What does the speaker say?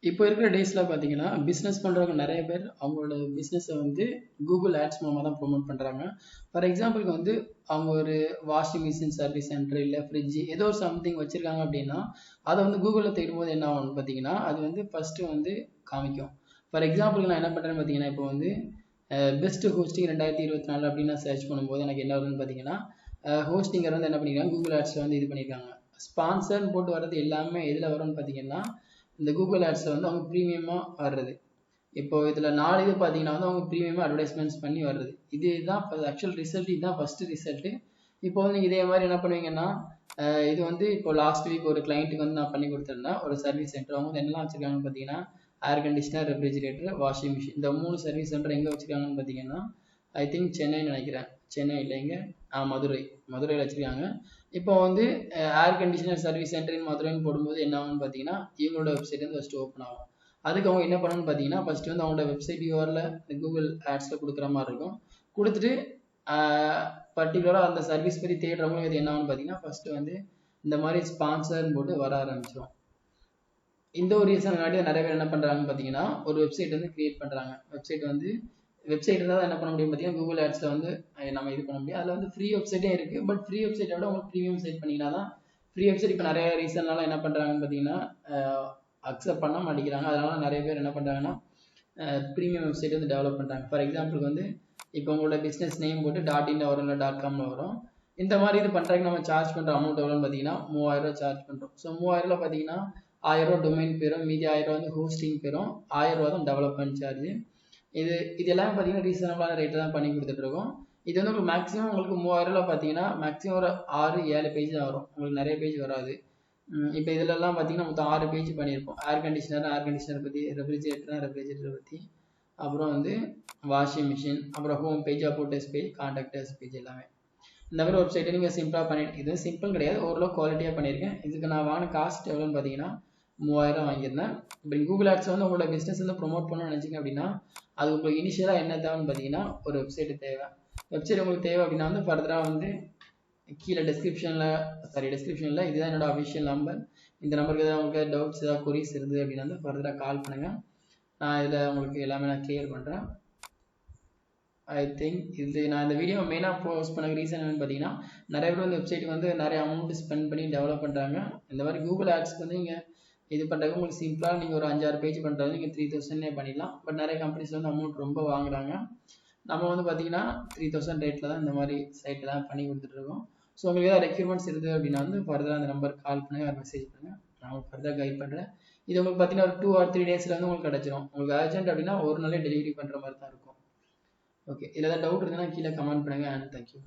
இப்போ இருக்கிற டேஸ்ல பார்த்தீங்கன்னா, பிசினஸ் பண்றவங்க நெறைய பேர் அவங்களோட பிசினஸ வந்து Google ஆட்ஸ் மூலமா தான் ப்ரமோட் பண்றாங்க. ஃபார் எக்ஸாம்பிள்க்கு வந்து அவங்க ஒரு வாஷிங் மிஷின் சர்வீஸ் சென்டர், இல்ல ஃப்ரிட்ஜ் ஏதோ ஒரு சம்திங் வச்சிருக்காங்க அப்படின்னா, அத வந்து Googleல தேடும்போது என்ன ஆகும்னு பார்த்தீங்கன்னா, அது வந்து ஃபர்ஸ்ட் வந்து காமிக்கும். ஃபார் எக்ஸாம்பிள்க்கு நான் என்ன பண்றேன்னு பார்த்தீங்கன்னா, இப்போ வந்து பெஸ்ட் ஹோஸ்டிங் 2024 அப்படின்னு நான் சர்ச் பண்ணும்போது எனக்கு என்ன வருதுன்னு பார்த்தீங்கன்னா, ஹோஸ்டிங்கர் வந்து என்ன பண்ணிருக்காங்க, Google ஆட்ஸ்ல வந்து இது பண்ணியிருக்காங்க. ஸ்பான்சர்ன்னு போட்டு வர்றது எல்லாமே எதுல வரும்னு பார்த்தீங்கன்னா, இந்த Google ஆட்ஸ்ல வந்து அவங்க பிரீமியமா வர்றது. இப்போ இதுல 4 இது பார்த்தீங்கன்னா வந்து அவங்க பிரீமியமா அட்வர்டைஸ்மெண்ட்ஸ் பண்ணி வர்றது. இதுதான் ஆக்சுவல் ரிசல்ட், இதுதான் ஃபர்ஸ்ட் ரிசல்ட். இப்போ வந்து நீங்க இதே மாதிரி என்ன பண்ணுவீங்கன்னா, இது வந்து இப்போ லாஸ்ட் வீக் ஒரு கிளைண்ட்டுக்கு வந்து நான் பண்ணி கொடுத்துருந்தேன். ஒரு சர்வீஸ் சென்டர். அவங்க வந்து என்னெல்லாம் வச்சிருக்காங்கன்னு பார்த்தீங்கன்னா, air conditioner, refrigerator, washing machine. இந்த 3 சர்வீஸ் சென்டர் எங்க வச்சிருக்காங்கன்னு பார்த்தீங்கன்னா, ஐ திங்க் சென்னைன்னு நினைக்கிறேன். சென்னை இல்லைங்க, மதுரை. மதுரையில் வச்சிருக்காங்க. இப்போ வந்து air conditioner service centre in மதுரைன்னு போடும்போது என்ன ஆகும்னு பார்த்தீங்கன்னா, இவங்களோட வெப்சைட் வந்து ஃபர்ஸ்ட் ஓப்பன் ஆகும். அதுக்கு அவங்க என்ன பண்ணணும்னு பார்த்தீங்கன்னா, ஃபர்ஸ்ட் வந்து அவங்களோட வெப்சைட் யூஆர்ல கூகுள் ஆட்ஸ்ல கொடுக்குற மாதிரி இருக்கும். கொடுத்துட்டு பர்டிகுலராக அந்த சர்வீஸ் பற்றி தேடுறவங்களுக்கு இது என்ன ஆகும்னு பார்த்தீங்கன்னா, ஃபர்ஸ்ட் வந்து இந்த மாதிரி ஸ்பான்சர்னு போட்டு வர ஆரம்பிச்சிடும். இந்த ஒரு ரீசன்காட்டி நிறைய பேர் என்ன பண்ணுறாங்கன்னு பார்த்தீங்கன்னா, ஒரு வெப்சைட் வந்து கிரியேட் பண்ணுறாங்க. வெப்சைட் இருந்தால் என்ன பண்ண முடியும் பார்த்தீங்கன்னா, கூகுள் ஆட்ஸில் வந்து நம்ம இது பண்ண முடியும். அதில் வந்து ஃப்ரீ வெப்சைட்டே இருக்குது. பட் ஃப்ரீ வெப்சைட்டை விட உங்களுக்கு ப்ரீமியம் செட் பண்ணிங்கன்னா தான் ஃப்ரீ வெப்சைட் இப்போ நிறைய ரீசன்னால என்ன பண்ணுறாங்கன்னு பார்த்தீங்கன்னா, அக்செப்ட் பண்ண மாட்டேங்கிறாங்க. அதனால நிறைய பேர் என்ன பண்ணுறாங்கன்னா, ப்ரீமியம் வெப்சைட் வந்து டெவலப் பண்ணுறாங்க. ஃபார் எக்ஸாம்பிளுக்கு வந்து இப்போ உங்களோட பிஸ்னஸ் நேம் போட்டு .in வரும், இல்லை .comல வரும். இந்த மாதிரி இது பண்ணுறதுக்கு நம்ம சார்ஜ் பண்ணுற அமௌண்ட் எவ்வளோன்னு பார்த்தீங்கன்னா 3000 சார்ஜ் பண்ணுறோம். ஸோ 3000 பார்த்தீங்கன்னா 1000 டொமைன் போயிடும், மீதி 1000 வந்து ஹோஸ்டிங் போயிடும், 1000 தான் டெவலப்மெண்ட் சார்ஜ். இது எல்லாமே பார்த்தீங்கன்னா ரீசனபிளான ரேட்டு தான் பண்ணி கொடுத்துட்ருக்கோம். இது வந்து உங்களுக்கு மேக்ஸிமம் உங்களுக்கு 3000 பார்த்தீங்கன்னா மேக்ஸிமம் ஒரு 6-7 பேஜ் தான் வரும். உங்களுக்கு நிறைய பேஜ் வராது. இப்போ இதிலெல்லாம் பார்த்தீங்கன்னா மொத்தம் 6 பேஜ் பண்ணியிருப்போம். ஏர் கண்டிஷனர் பற்றி, ரெஃப்ரிஜரேட்டரை பற்றி, அப்புறம் வந்து வாஷிங் மிஷின், அப்புறம் ஹோம் பேஜ், அபோட்டஸ் பேஜ், கான்டாக்டர்ஸ் பேஜ் எல்லாமே. இந்த மாதிரி வெப்சைட்டை நீங்கள் சிம்பிளாக பண்ணிட்டு, இது சிம்பிள் கிடையாது, ஓரளவு குவாலிட்டியாக பண்ணியிருக்கேன். இதுக்கு நான் வாங்கின காஸ்ட் எவ்வளோன்னு பார்த்தீங்கன்னா 3000 வாங்கியிருந்தேன். இப்போ கூகுள் ஆட்ஸ் வந்து உங்களோட பிஸ்னஸ் வந்து ப்ரொமோட் பண்ணணும்னு நினச்சிங்க அப்படின்னா, அது உங்களுக்கு இனிஷியலாக என்ன தேவைன்னு பார்த்தீங்கன்னா ஒரு வெப்சைட் தேவை. வெப்சைட் உங்களுக்கு தேவை அப்படின்னா வந்து ஃபர்தராக வந்து கீழே டிஸ்கிரிப்ஷனில் இதுதான் என்னோட அஃபிஷியல் நம்பர். இந்த நம்பருக்கு ஏதாவது உங்களுக்கு டவுட்ஸ், ஏதாவது கொரிஸ் இருக்குது அப்படின்னா வந்து ஃபர்தராக கால் பண்ணுங்கள். நான் இதில் உங்களுக்கு எல்லாமே நான் கிளியர் பண்ணுறேன். ஐ திங்க் இது நான் இந்த வீடியோ மெயினாக போஸ்ட் பண்ண ரீசன் என்னன்னு பார்த்தீங்கன்னா, நிறைய பேர் வந்து வெப்சைட் வந்து நிறைய அமௌண்ட் ஸ்பெண்ட் பண்ணி டெவலப் பண்ணுறாங்க. இந்த மாதிரி கூகுள் ஆட்ஸ்க்கு வந்து நீங்கள் இது பண்ணுறது உங்களுக்கு சிம்பிளாக நீங்கள் ஒரு 5-6 பேஜ் பண்ணுறது நீங்கள் 3000 பண்ணிடலாம். பட் நிறைய கம்பெனிஸ் வந்து அமௌண்ட் ரொம்ப வாங்குறாங்க. நம்ம வந்து பார்த்தீங்கன்னா 3000 ரேட்டில் தான் இந்த மாதிரி சைட்டில் தான் பண்ணி கொடுத்துட்ருக்கோம். ஸோ உங்களுக்கு ஏதாவது ரெக்யூர்மெண்ட்ஸ் இருக்குது அப்படின்னா வந்து ஃபர்தராக அந்த நம்பருக்கு கால் பண்ணுங்கள், மெசேஜ் பண்ணுங்கள், நான் உங்களுக்கு ஃபர்தராக கைட் பண்ணுறேன். இது உங்களுக்கு பார்த்தீங்கன்னா ஒரு 2 or 3 டேஸில் வந்து உங்களுக்கு கிடச்சிரும். உங்களுக்கு அர்ஜென்ட் அப்படின்னா ஒரு நாளே டெலிவரி பண்ணுற மாதிரி தான் இருக்கும். ஓகே, இதில் ஏதாவது டவுட் இருந்ததுன்னா கீழே கமெண்ட் பண்ணுங்கள். And thank you.